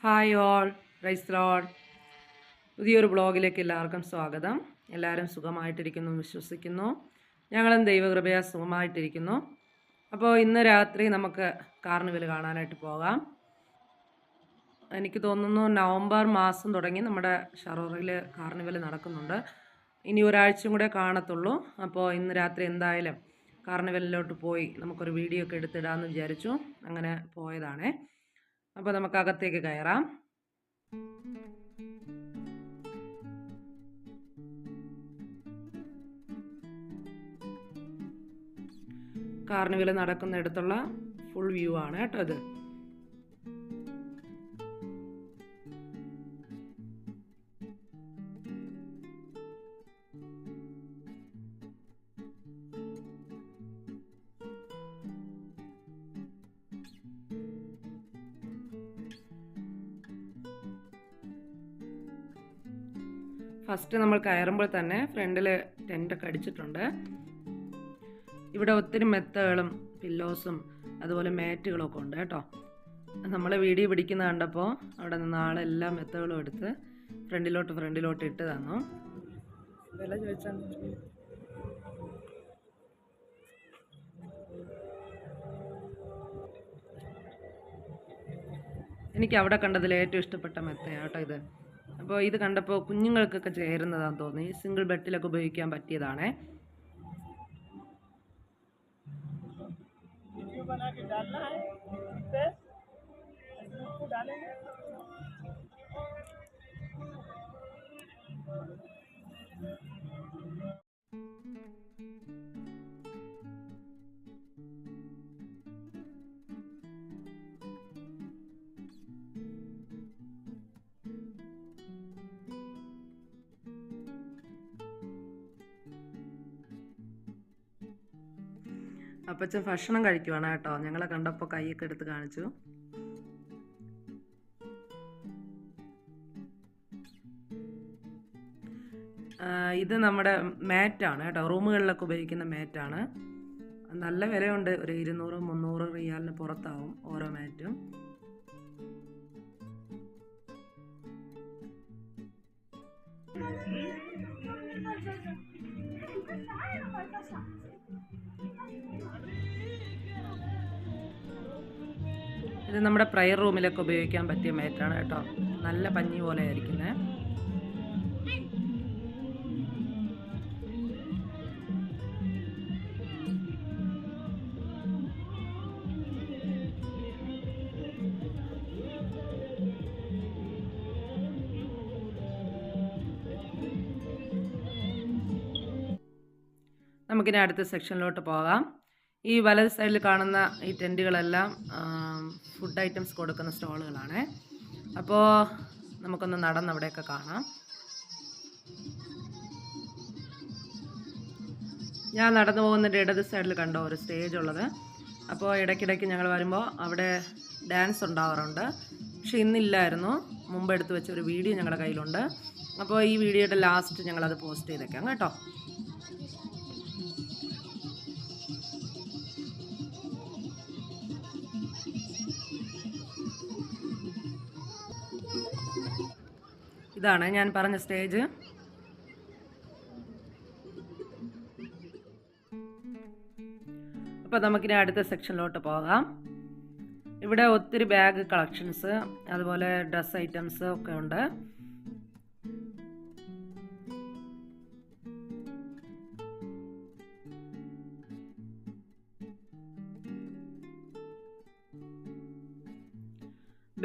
Hi all, praise Lord. പുതിയൊരു ബ്ലോഗിലേക്ക് എല്ലാവർക്കും സ്വാഗതം. എല്ലാവരും സുഖമായിട്ടിരിക്കുന്നു വിശ്വസിക്കുന്നു. ഞങ്ങളും ദൈവകൃപയാൽ സുഖമായിട്ടിരിക്കുന്നു. അപ്പോൾ ഇന്ന് രാത്രി നമുക്ക് കാർണിവൽ കാണാനായിട്ട് പോകാം. എനിക്ക് തോന്നുന്നു നവംബർ മാസം തുടങ്ങി നമ്മുടെ ഷറോറയിൽ കാർണിവൽ നടക്കുന്നുണ്ട്. ഇനി ഒരാഴ്ചയും കൂടെ കാണത്തുള്ളൂ. അപ്പോൾ ഇന്ന് രാത്രി എന്തായാലും കാർണിവലിലോട്ട് പോയി നമുക്കൊരു വീഡിയോ ഒക്കെ എടുത്തിടാമെന്ന് വിചാരിച്ചു. അങ്ങനെ പോയതാണേ. അപ്പോൾ നമുക്ക് അകത്തേക്ക് കയറാം. കാർണിവൽ നടക്കുന്നിടത്തുള്ള ഫുൾ വ്യൂ ആണ് കേട്ടോ ഇത്. ഫസ്റ്റ് നമ്മൾ കയറുമ്പോൾ തന്നെ ഫ്രണ്ടിൽ ടെൻ്റൊക്കെ അടിച്ചിട്ടുണ്ട്. ഇവിടെ ഒത്തിരി മെത്തകളും പില്ലോസും അതുപോലെ മാറ്റുകളൊക്കെ ഉണ്ട് കേട്ടോ. നമ്മൾ വീഡിയോ പിടിക്കുന്ന കണ്ടപ്പോൾ അവിടെ നിന്ന് ആളെല്ലാം മെത്തകളും എടുത്ത് ഫ്രണ്ടിലോട്ട് ഇട്ട് തന്നു. വില ചോദിച്ചാൽ എനിക്ക് അവിടെ കണ്ടതിൽ ഏറ്റവും ഇഷ്ടപ്പെട്ട മെത്തയാണ് കേട്ടോ ഇത്. അപ്പോൾ ഇത് കണ്ടപ്പോൾ കുഞ്ഞുങ്ങൾക്കൊക്കെ ചേരുന്നതാണെന്ന് തോന്നി. സിംഗിൾ ബെഡിലൊക്കെ ഉപയോഗിക്കാൻ പറ്റിയതാണേ. അപ്പച്ചൻ ഭക്ഷണം കഴിക്കുവാണ് കേട്ടോ. ഞങ്ങളെ കണ്ടപ്പോൾ കൈയൊക്കെ എടുത്ത് കാണിച്ചു. ഇത് നമ്മുടെ മാറ്റാണ് കേട്ടോ. റൂമുകളിലൊക്കെ ഉപയോഗിക്കുന്ന മാറ്റാണ്. നല്ല വിലയുണ്ട്. ഒരു 200-300 റിയാലിന് പുറത്താവും ഓരോ മാറ്റും. ഇത് നമ്മുടെ പ്രയർ റൂമിലൊക്കെ ഉപയോഗിക്കാൻ പറ്റിയ മാറ്റാണ് കേട്ടോ. നല്ല പഞ്ഞി പോലെ ആയിരിക്കുന്നത്. നമുക്കിനി അടുത്ത സെക്ഷനിലോട്ട് പോകാം. ഈ വലത് സൈഡിൽ കാണുന്ന ഈ ടെൻറ്റുകളെല്ലാം ഫുഡ് ഐറ്റംസ് കൊടുക്കുന്ന സ്റ്റോളുകളാണ്. അപ്പോൾ നമുക്കൊന്ന് നടന്ന് അവിടെയൊക്കെ കാണാം. ഞാൻ നടന്നു പോകുന്നതിൻ്റെ ഇടത് സൈഡിൽ കണ്ടോ ഒരു സ്റ്റേജ് ഉള്ളത്. അപ്പോൾ ഇടയ്ക്കിടയ്ക്ക് ഞങ്ങൾ വരുമ്പോൾ അവിടെ ഡാൻസ് ഉണ്ടാവാറുണ്ട്. പക്ഷെ ഇന്നില്ലായിരുന്നു. മുമ്പ് എടുത്ത് വെച്ച ഒരു വീഡിയോ ഞങ്ങളുടെ കയ്യിലുണ്ട്. അപ്പോൾ ഈ വീഡിയോയുടെ ലാസ്റ്റ് ഞങ്ങളത് പോസ്റ്റ് ചെയ്തേക്കാം കേട്ടോ. ഇതാണ് ഞാൻ പറഞ്ഞ സ്റ്റേജ്. അപ്പോൾ നമുക്കിനി അടുത്ത സെക്ഷനിലോട്ട് പോകാം. ഇവിടെ ഒത്തിരി ബാഗ് കളക്ഷൻസ് അതുപോലെ ഡ്രസ് ഐറ്റംസ് ഒക്കെ ഉണ്ട്.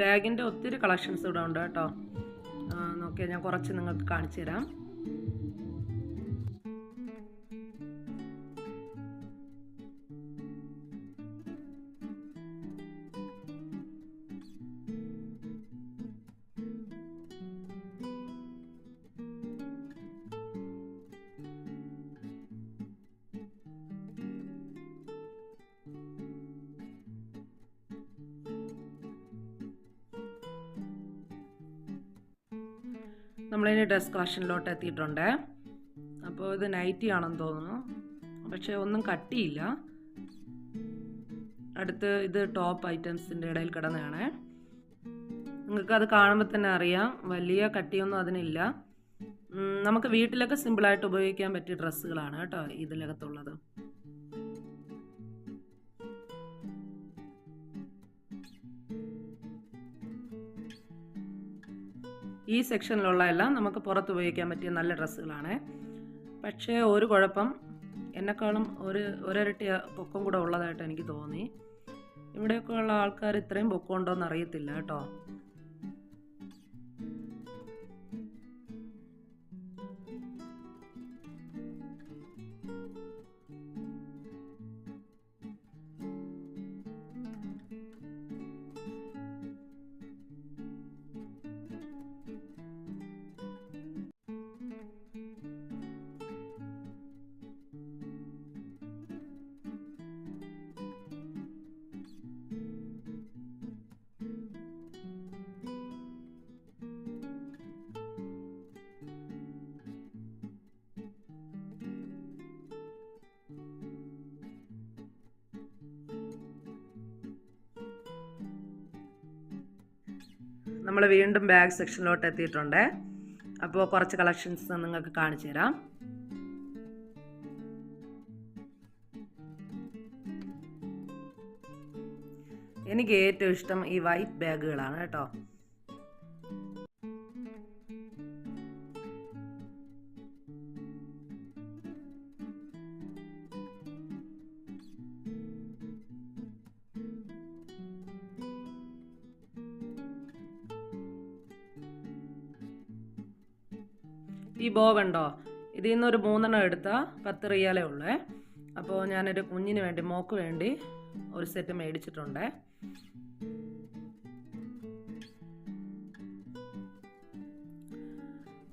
ബാഗിൻ്റെ ഒത്തിരി കളക്ഷൻസ് ഇവിടെ ഉണ്ട് കേട്ടോ. നോക്കിയാൽ ഞാൻ കുറച്ച് നിങ്ങൾക്ക് കാണിച്ചു തരാം. നമ്മളിനി ഡ്രസ് കളക്ഷനിലോട്ട് എത്തിയിട്ടുണ്ട്. അപ്പോൾ ഇത് നൈറ്റി ആണെന്ന് തോന്നുന്നു. പക്ഷേ ഒന്നും കട്ടിയില്ല. അടുത്ത് ഇത് ടോപ്പ് ഐറ്റംസിൻ്റെ ഇടയിൽ കിടന്നതാണ്. നിങ്ങൾക്കത് കാണുമ്പോൾ തന്നെ അറിയാം, വലിയ കട്ടിയൊന്നും അതിനില്ല. നമുക്ക് വീട്ടിലൊക്കെ സിമ്പിളായിട്ട് ഉപയോഗിക്കാൻ പറ്റിയ ഡ്രസ്സുകളാണ് കേട്ടോ ഇതിനകത്തുള്ളത്. ഈ സെക്ഷനിലുള്ള എല്ലാം നമുക്ക് പുറത്ത് ഉപയോഗിക്കാൻ പറ്റിയ നല്ല ഡ്രസ്സുകളാണ്. പക്ഷേ ഒരു കുഴപ്പം, എന്നെക്കാളും ഒരരട്ടി പൊക്കം കൂടെ ഉള്ളതായിട്ട് എനിക്ക് തോന്നി. ഇവിടെയൊക്കെ ഉള്ള ആൾക്കാർ ഇത്രയും പൊക്കം ഉണ്ടോയെന്ന് അറിയത്തില്ല കേട്ടോ. നമ്മൾ വീണ്ടും ബാഗ് സെക്ഷനിലോട്ട് എത്തിയിട്ടുണ്ട്. അപ്പോൾ കുറച്ച് കളക്ഷൻസ് നിങ്ങൾക്ക് കാണിച്ചു തരാം. എനിക്ക് ഏറ്റവും ഇഷ്ടം ഈ വൈറ്റ് ബാഗുകളാണ് കേട്ടോ. ഈ ബോ കണ്ടോ, ഇതിൽ നിന്നൊരു 3 എടുത്താൽ 10 റിയാലേ ഉള്ളേ. അപ്പോൾ ഞാനൊരു കുഞ്ഞിന് വേണ്ടി, മോക്ക് വേണ്ടി ഒരു സെറ്റ് മേടിച്ചിട്ടുണ്ട്.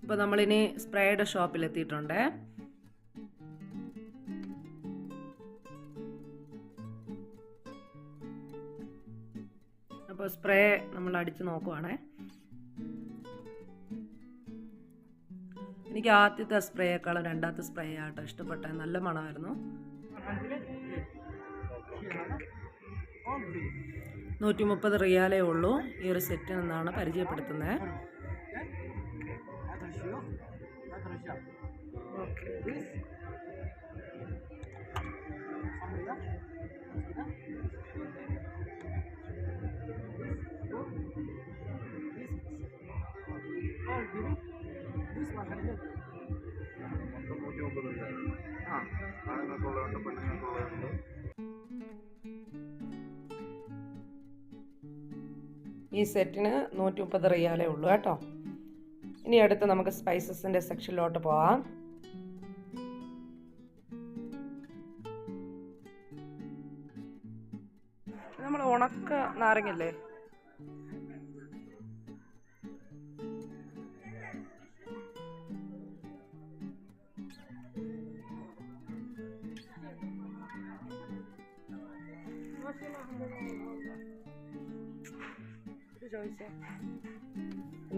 അപ്പോൾ നമ്മളിനി സ്പ്രേയുടെ ഷോപ്പിലെത്തിയിട്ടുണ്ട്. അപ്പോൾ സ്പ്രേ നമ്മൾ അടിച്ച് നോക്കുവാണേ. എനിക്ക് ആദ്യത്തെ സ്പ്രേയേക്കാളും രണ്ടാമത്തെ സ്പ്രേ ആട്ടോ ഇഷ്ടപ്പെട്ടത്. നല്ല മണമായിരുന്നു. 130 റിയാലേ ഉള്ളൂ ഈ ഒരു സെറ്റിൽ നിന്നാണ് പരിചയപ്പെടുത്തുന്നത്. ഈ സെറ്റിന് 130 റിയാലേ ഉള്ളൂ കേട്ടോ. ഇനി അടുത്ത് നമുക്ക് സ്പൈസസിൻ്റെ സെക്ഷനിലോട്ട് പോവാം. നമ്മൾ ഉണക്ക നാരങ്ങല്ലേ,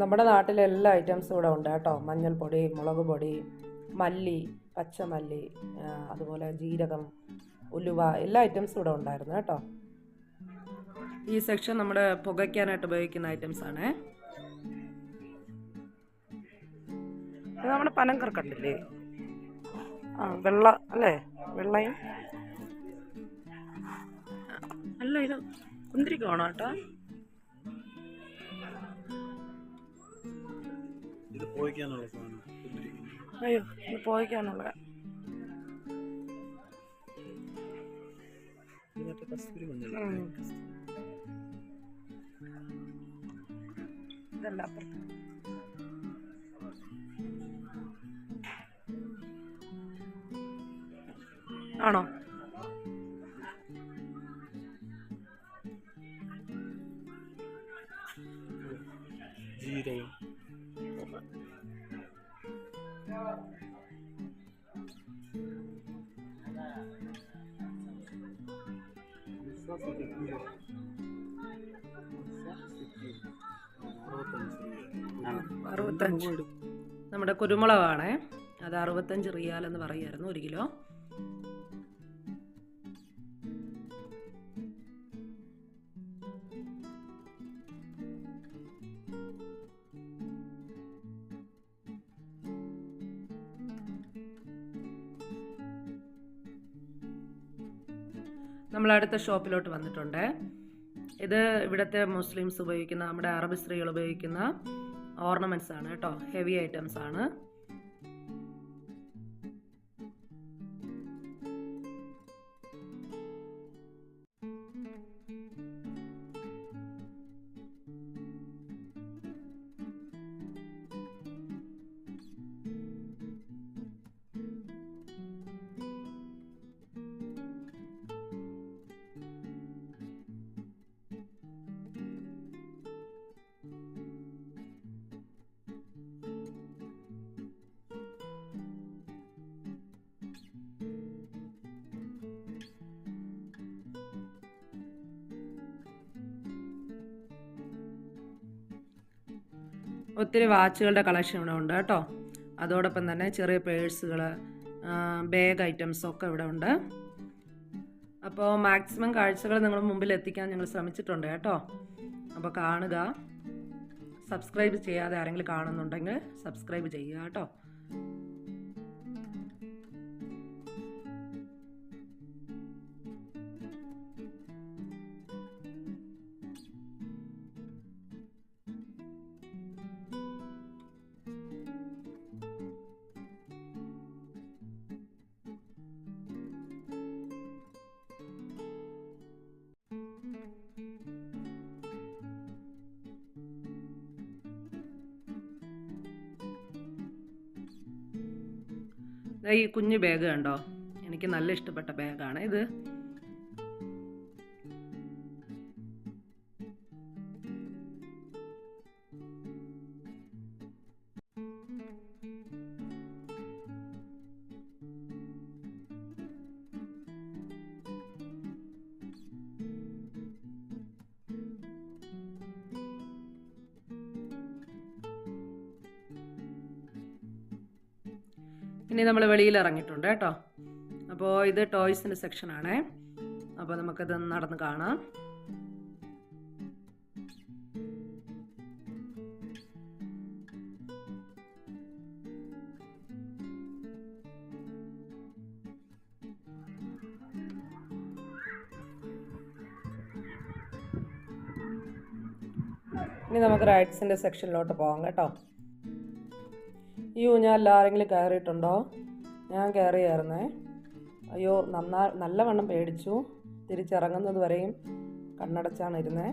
നമ്മുടെ നാട്ടിലെ എല്ലാ ഐറ്റംസും ഇവിടെ ഉണ്ട് കേട്ടോ. മഞ്ഞൾപ്പൊടി, മുളക് പൊടി, മല്ലി, പച്ചമല്ലി, അതുപോലെ ജീരകം, ഉലുവ, എല്ലാ ഐറ്റംസും ഇവിടെ ഉണ്ടായിരുന്നു കേട്ടോ. ഈ സെക്ഷൻ നമ്മുടെ പുകയ്ക്കാനായിട്ട് ഉപയോഗിക്കുന്ന ഐറ്റംസ് ആണ്. ഇത് നമ്മുടെ പനങ്കർക്കണ്ടില്ലേ, വെള്ള അല്ലേ, വെള്ളയും അല്ല, ഇത് കുന്തിരിക്കണോ കേട്ടോ. അയ്യോ, ഇത് പോയിക്കാനുള്ള ഇതല്ല അപ്പുറത്ത്. ആണോ? ജീരകം, നമ്മുടെ കുരുമുളകാണ്. അത് 65 റിയാൽ എന്ന് പറയായിരുന്നു 1 കിലോ. നമ്മൾ അടുത്ത ഷോപ്പിലോട്ട് വന്നിട്ടുണ്ട്. ഇത് ഇവിടുത്തെ മുസ്ലിംസ് ഉപയോഗിക്കുന്ന, നമ്മുടെ അറബി സ്ത്രീകൾ ഉപയോഗിക്കുന്ന ഓർണമെൻറ്റ്സ് ആണ് കേട്ടോ. ഹെവി ഐറ്റംസ് ആണ്. ഒത്തിരി വാച്ചുകളുടെ കളക്ഷൻ ഇവിടെ ഉണ്ട് കേട്ടോ. അതോടൊപ്പം തന്നെ ചെറിയ പേഴ്സുകൾ, ബാഗ് ഐറ്റംസ് ഒക്കെ ഇവിടെ ഉണ്ട്. അപ്പോൾ മാക്സിമം കാഴ്ചകൾ നിങ്ങളുടെ മുമ്പിൽ എത്തിക്കാൻ ഞങ്ങൾ ശ്രമിച്ചിട്ടുണ്ട് കേട്ടോ. അപ്പോൾ കാണുക. സബ്സ്ക്രൈബ് ചെയ്യാതെ ആരെങ്കിലും കാണുന്നുണ്ടെങ്കിൽ സബ്സ്ക്രൈബ് ചെയ്യുക കേട്ടോ. ഈ കുഞ്ഞു ബാഗ് കണ്ടോ, എനിക്ക് നല്ല ഇഷ്ടപ്പെട്ട ബാഗാണ് ഇത്. ഇനി നമ്മൾ വെളിയിൽ ഇറങ്ങിയിട്ടുണ്ട് കേട്ടോ. അപ്പോൾ ഇത് ടോയ്സിൻ്റെ സെക്ഷനാണേ. അപ്പോൾ നമുക്കത് നടന്ന് കാണാം. ഇനി നമുക്ക് റൈഡ്സിൻ്റെ സെക്ഷനിലോട്ട് പോകാം കേട്ടോ. ഈ ഊഞ്ഞാലിൽ ആരെങ്കിലും കയറിയിട്ടുണ്ടോ? ഞാൻ കയറിയായിരുന്നേ. അയ്യോ, നല്ലവണ്ണം പേടിച്ചു. തിരിച്ചിറങ്ങുന്നത് വരെയും കണ്ണടച്ചാണ് ഇരുന്നേ.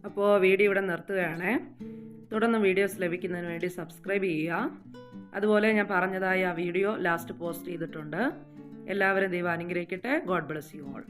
അപ്പോൾ വീഡിയോ ഇവിടെ നിർത്തുകയാണ്. തുടർന്ന് വീഡിയോസ് ലഭിക്കുന്നതിന് വേണ്ടി സബ്സ്ക്രൈബ് ചെയ്യുക. അതുപോലെ ഞാൻ പറഞ്ഞതായി ആ വീഡിയോ ലാസ്റ്റ് പോസ്റ്റ് ചെയ്തിട്ടുണ്ട്. എല്ലാവരും ദൈവം അനുഗ്രഹിക്കട്ടെ. God bless you all.